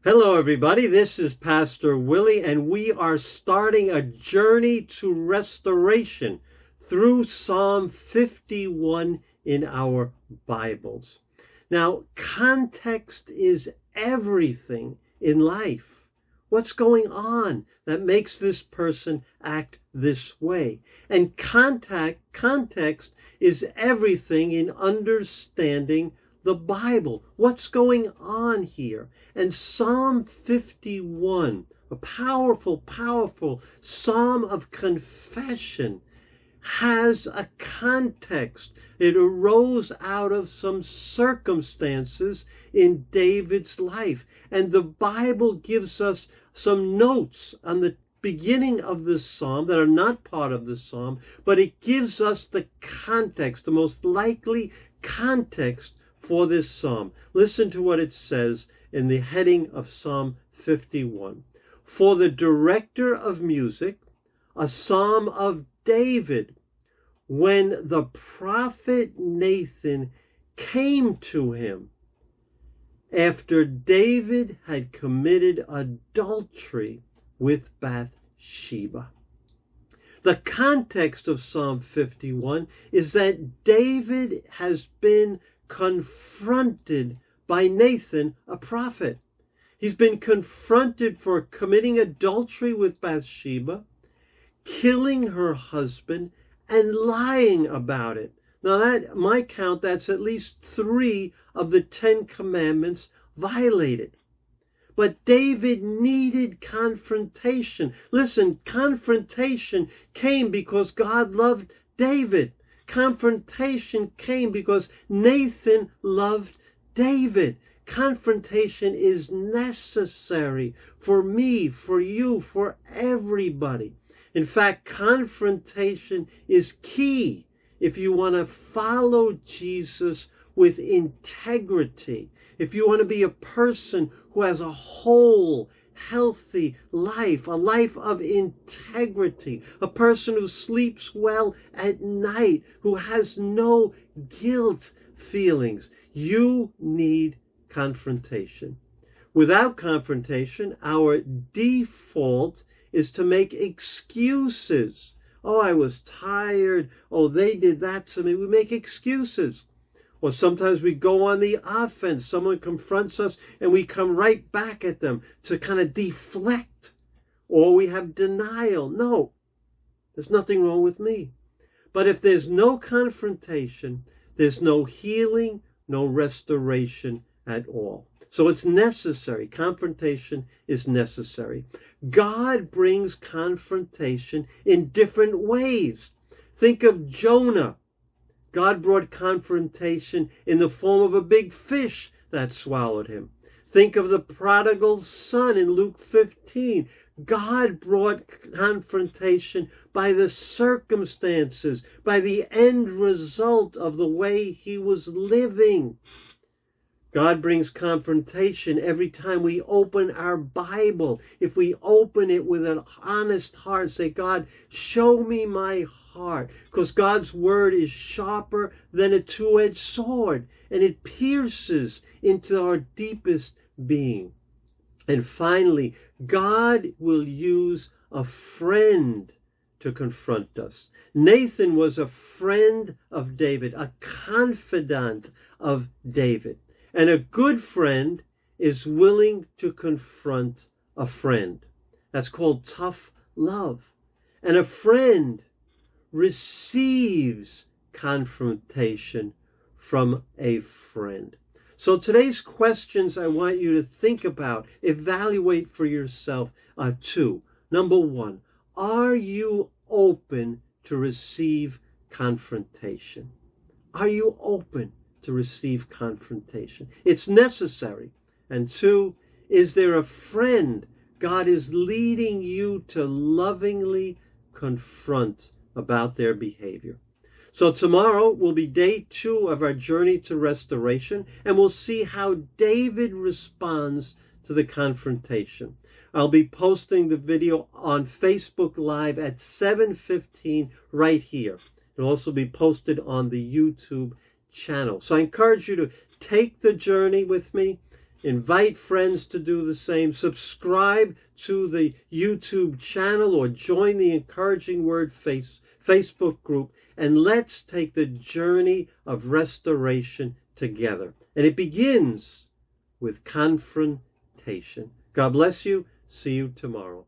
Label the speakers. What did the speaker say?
Speaker 1: Hello, everybody. This is Pastor Willie, and we are starting a journey to restoration through Psalm 51 in our Bibles. Now, context is everything in life. What's going on that makes this person act this way? And context is everything in understanding the Bible. What's going on here? And Psalm 51, a powerful psalm of confession, has a context. It arose out of some circumstances in David's life. And the Bible gives us some notes on the beginning of this psalm that are not part of the psalm, but it gives us the context, the most likely context for this psalm. Listen to what it says in the heading of Psalm 51. For the director of music, a psalm of David, when the prophet Nathan came to him after David had committed adultery with Bathsheba. The context of Psalm 51 is that David has been confronted by Nathan, a prophet. He's been confronted for committing adultery with Bathsheba, killing her husband, and lying about it. Now, that, my count, that's at least 3 of the 10 commandments violated. But David needed confrontation. Listen, confrontation came because God loved David. Confrontation came because Nathan loved David. Confrontation is necessary for me, for you, for everybody. In fact, confrontation is key if you want to follow Jesus with integrity. If you want to be a person who has a whole, healthy life, a life of integrity, a person who sleeps well at night, who has no guilt feelings. You need confrontation. Without confrontation, our default is to make excuses. Oh, I was tired. Oh, they did that to me. We make excuses. Or sometimes we go on the offense. Someone confronts us and we come right back at them to kind of deflect. Or we have denial. No, there's nothing wrong with me. But if there's no confrontation, there's no healing, no restoration at all. So it's necessary. Confrontation is necessary. God brings confrontation in different ways. Think of Jonah. God brought confrontation in the form of a big fish that swallowed him. Think of the prodigal son in Luke 15. God brought confrontation by the circumstances, by the end result of the way he was living. God brings confrontation every time we open our Bible. If we open it with an honest heart, say, God, show me my heart. Because God's word is sharper than a two-edged sword, and it pierces into our deepest being. And finally, God will use a friend to confront us. Nathan was a friend of David, a confidant of David. And a good friend is willing to confront a friend. That's called tough love. And a friend receives confrontation from a friend. So today's questions I want you to think about, evaluate for yourself are 2. Number 1, are you open to receive confrontation? Are you open to receive confrontation? It's necessary. And 2, is there a friend God is leading you to lovingly confront about their behavior? So tomorrow will be day 2 of our journey to restoration, and we'll see how David responds to the confrontation. I'll be posting the video on Facebook Live at 7:15 right here. It'll also be posted on the YouTube channel. So I encourage you to take the journey with me. Invite friends to do the same. Subscribe to the YouTube channel or join the Encouraging Word Facebook group. And let's take the journey of restoration together. And it begins with confrontation. God bless you. See you tomorrow.